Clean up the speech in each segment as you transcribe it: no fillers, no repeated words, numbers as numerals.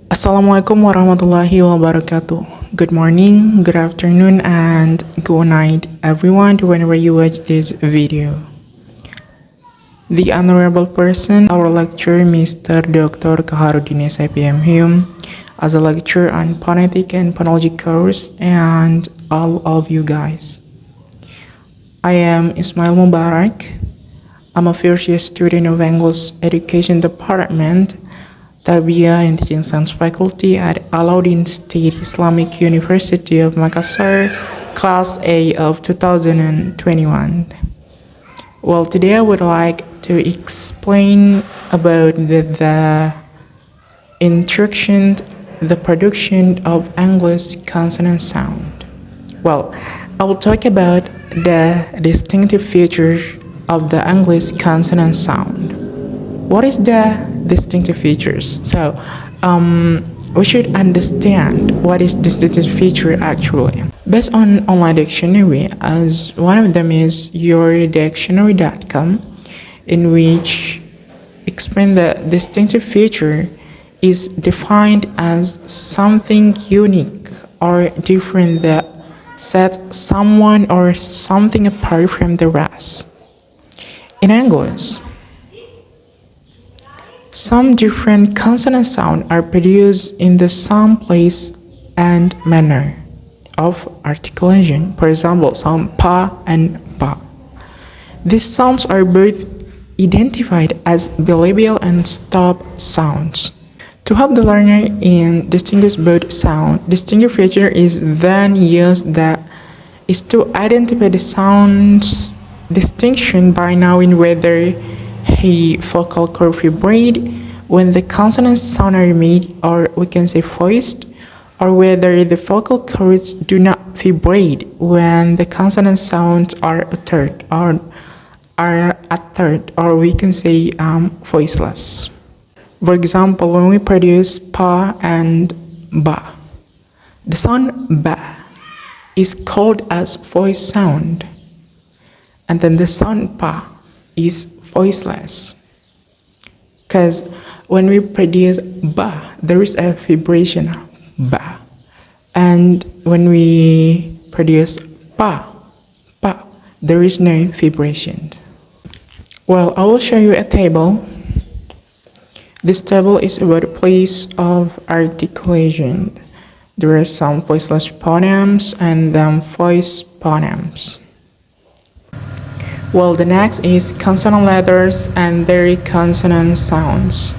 Assalamualaikum warahmatullahi wabarakatuh. Good morning, good afternoon, and good night, everyone, whenever you watch this video. The honorable person, our lecturer, Mr. Dr. Kaharuddin, S.IP, M.Hum, as a lecturer on phonetic and phonology course, and all of you guys. I am Ismail Mubarak. I'm a first year student of English Education Department, Tarbiyah and Teaching Science Faculty at Alauddin State Islamic University of Makassar, Class A of 2021. Well, today I would like to explain about the introduction, the production of English consonant sound. Well, I will talk about the distinctive features of the English consonant sound. What is the distinctive features? So, we should understand what is distinctive feature actually. Based on online dictionary, as one of them is yourdictionary.com, in which explain the distinctive feature is defined as something unique or different that sets someone or something apart from the rest. In English, some different consonant sounds are produced in the same place and manner of articulation. For example, some pa and pa. These sounds are both identified as bilabial and stop sounds. To help the learner in distinguish both sound, distinctive feature is then used that is to identify the sound's distinction by knowing whether a vocal cord vibrate when the consonants sound are made, or we can say voiced, or whether the vocal cords do not vibrate when the consonant sounds are uttered, or we can say voiceless. For example, when we produce pa and ba, the sound ba is called as voice sound, and then the sound pa is voiceless, because when we produce ba, there is a vibration ba, and when we produce pa, there is no vibration. Well, I will show you a table. This table is about place of articulation. There are some voiceless phonemes and voice phonemes. Well, the next is consonant letters and their consonant sounds.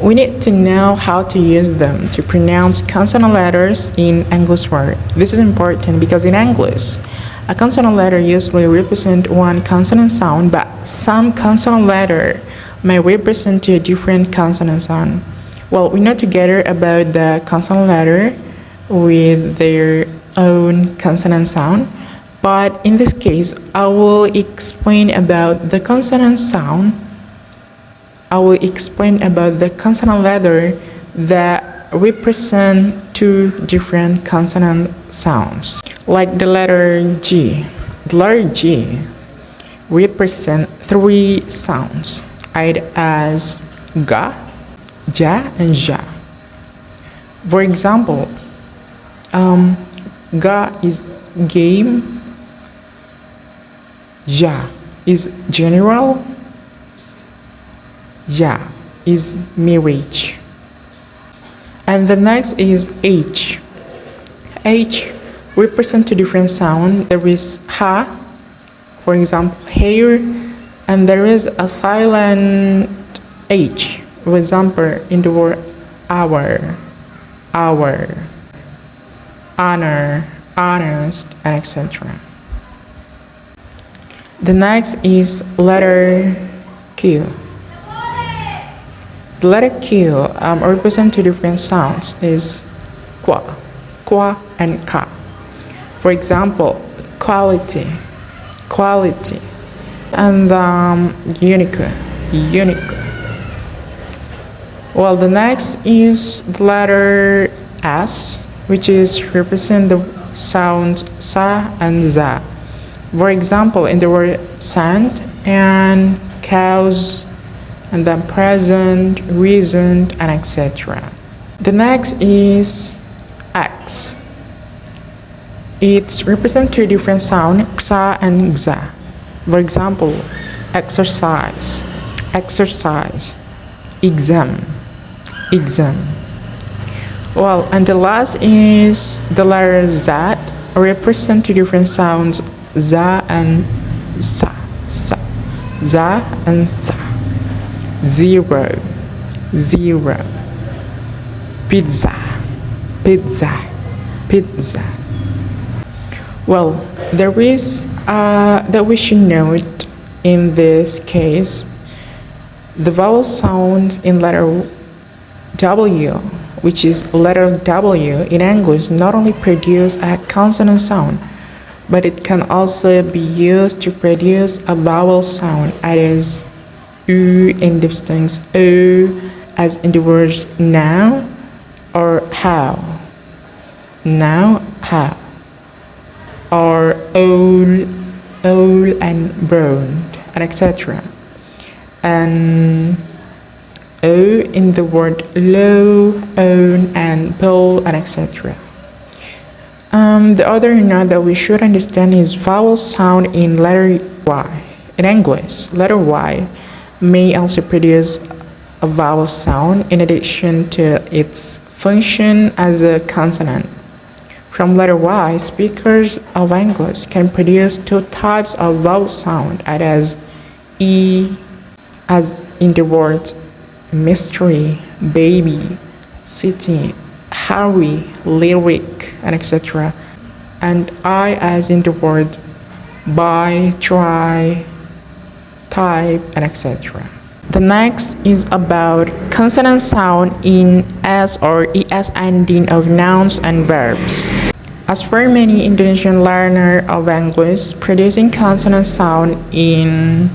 We need to know how to use them to pronounce consonant letters in English word. This is important because in English, a consonant letter usually represents one consonant sound, but some consonant letter may represent two different consonant sound. Well, we know together about the consonant letter with their own consonant sound. But in this case, I will explain about the consonant sound. I will explain about the consonant letter that represent two different consonant sounds. Like the letter G. The letter G represent three sounds, either as ga, ja, and ja. For example, ga is game, ja is general, ja is marriage. And the next is H. H represent two different sound. There is ha, for example, hair, and there is a silent H, for example, in the word hour, honor, honest, and etc. The next is letter Q. The letter Q represent two different sounds, is kwa, and ka. For example, quality, and unique. Well, the next is the letter S, which is represent the sounds sa and za. For example, in the word sand and cows and then present, recent, and etc. The next is X. It represents two different sounds, xa and xa. For example, exercise, exercise, exam, exam. Well, and the last is the letter Z, represent two different sounds, za and sa, sa, za and sa. Zero, zero. Pizza, pizza, pizza. Well, there is that we should note in this case, the vowel sounds in letter W, which is letter W in English, not only produce a consonant sound, but it can also be used to produce a vowel sound, as U in distinct O, as in the words now or how, now, how, or old and brown, and etc. And O in the word low, own, and pole, and etc. The other note that we should understand is vowel sound in letter Y. In English, letter Y may also produce a vowel sound in addition to its function as a consonant. From letter Y, speakers of English can produce two types of vowel sound, as E, as in the words mystery, baby, city, hurry, lyric, and etc. And I, as in the word buy, try, type, and etc. The next is about consonant sound in S or ES ending of nouns and verbs. As for many Indonesian learners of English, producing consonant sound in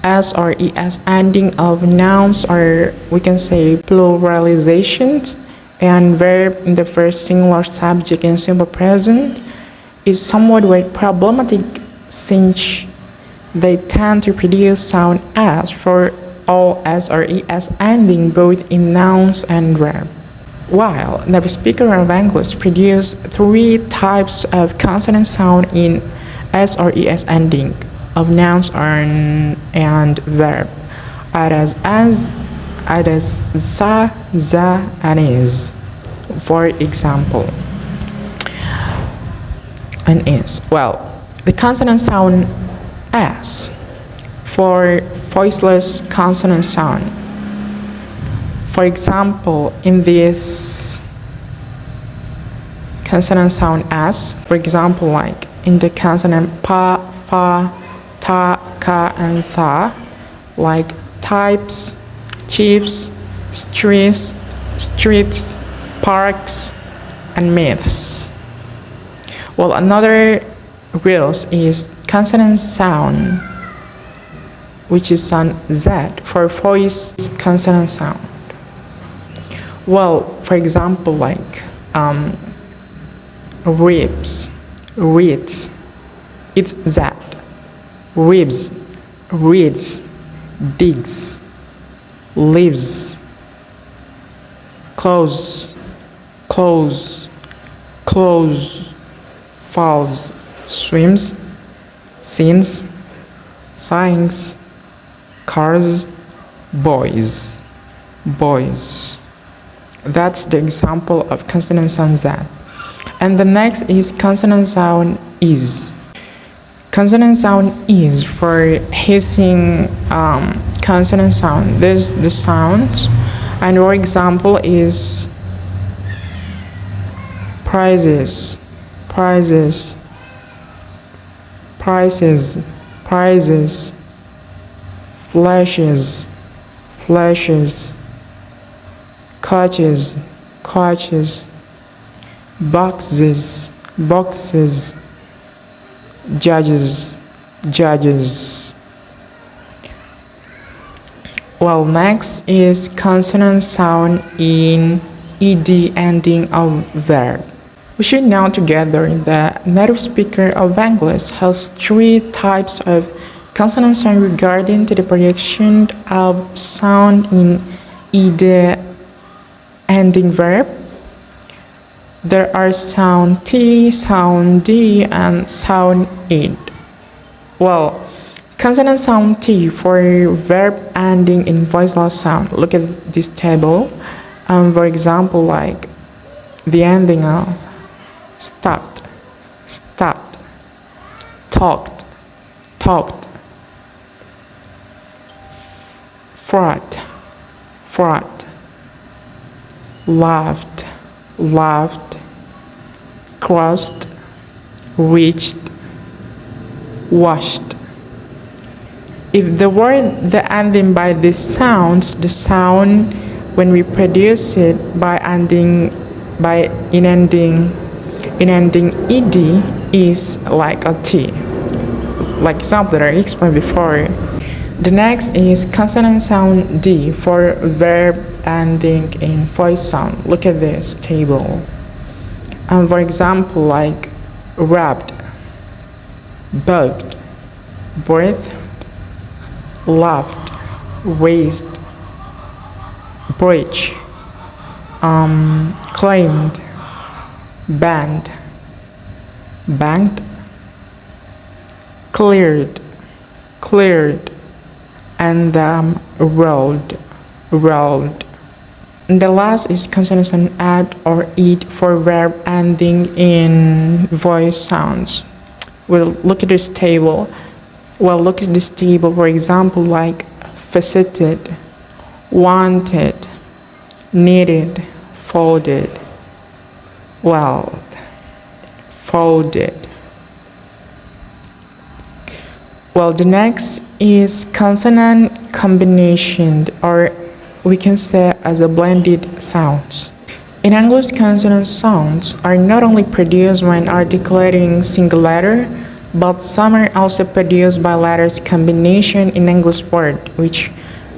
S or ES ending of nouns, or we can say pluralizations, and verb in the first singular subject in simple present is somewhat problematic, since they tend to produce sound S for all S or ES ending both in nouns and verb. While native speakers of English produce three types of consonant sound in S or ES ending of nouns and verb, as za, za, and is. For example, and is. Well, the consonant sound S for voiceless consonant sound. For example, in this consonant sound S, for example, like in the consonant pa, fa, ta, ka, and tha, like types, chiefs, streets, parks, and myths. Well, another rules is consonant sound, which is sound Z for voice consonant sound. Well, for example, like ribs, reeds, it's Z. Ribs, reeds, digs, lives, close, close, close, falls, swims, sins, signs, cars, boys, boys. That's the example of consonant sound Z. And the next is consonant sound is. Consonant sound is for hissing consonant sound. There's the sounds, and for example is prices, prices, prices, prices, flashes, flashes, coaches, coaches, boxes, boxes, judges, judges. Well, next is consonant sound in ed ending of verb. We should know together that native speaker of English has three types of Consonant sound regarding to the production of sound in either ending verb. There are sound T, sound D, and sound id. Well, consonant sound T for verb ending in voiceless sound. Look at this table. For example, like the ending of stopped, stopped, talked, talked, fraught, fraught, laughed, laughed, crossed, reached, washed. If the word the ending by these sounds, the sound when we produce it by ending in ending ed is like a T, like example that I explained before. The next is consonant sound D for verb ending in voice sound. Look at this table. For example, like wrapped, bugged, breathed, laughed, raised, bridge, claimed, banned, banked, cleared, cleared, and rolled, rolled. And the last is consonant sound add or ed for verb ending in voice sounds. We'll look at this table. Well, look at this table, for example, like visited, wanted, needed, folded, well, folded. Well, the next is consonant combination, or we can say as a blended sounds. In English, consonant sounds are not only produced when articulating single letter, but some are also produced by letters combination in English word, which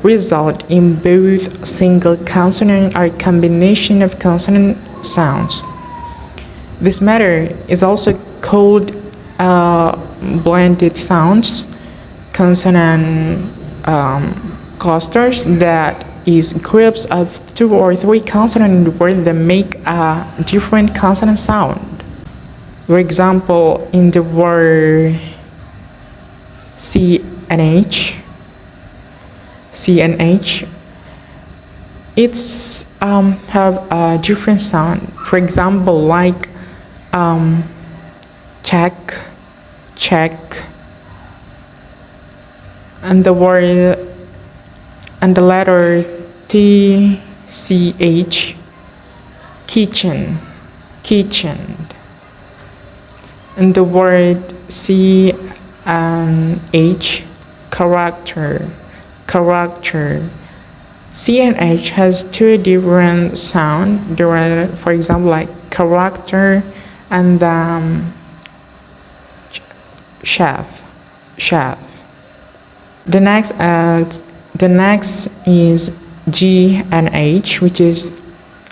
result in both single consonant or combination of consonant sounds. This matter is also called blended sounds, consonant clusters, that is groups of 2 or 3 consonants in the word that make a different consonant sound. For example, in the word C and H, it's have a different sound. For example, like check, check, and the word and the letter T, C, H, kitchen, kitchen, and the word C and H, character, character. C and H has 2 different sound. There are, for example, like character and chef, chef. The next is G and H, which is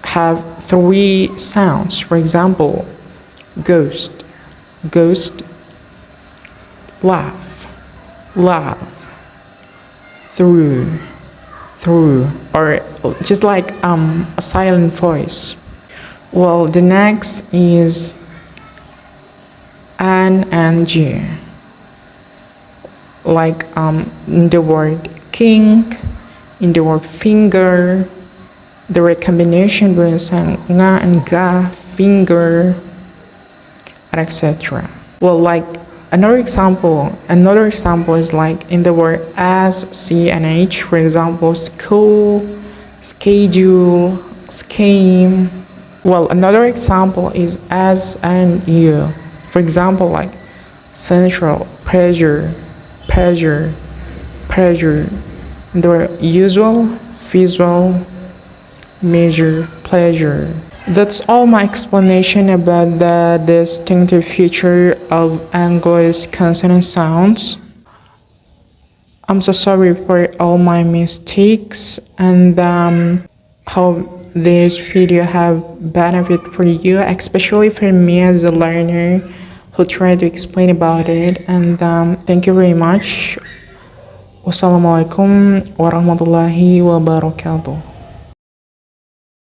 have 3 sounds. For example, ghost, ghost, laugh, laugh, through, through, or just like a silent voice. Well, the next is N and G, like in the word king, in the word finger, the word combination between nga and ga, finger, etc. Well, like another example is like in the word S, C, and H. For example, school, schedule, scheme. Well, another example is S and U. For example, like central, pressure, pressure, pressure. And the word usual, visual, measure, pleasure. That's all my explanation about the distinctive feature of English consonant sounds. I'm so sorry for all my mistakes, and hope this video have benefit for you, especially for me as a learner who tried to explain about it. And thank you very much Wassalamualaikum warahmatullahi wabarakatuh.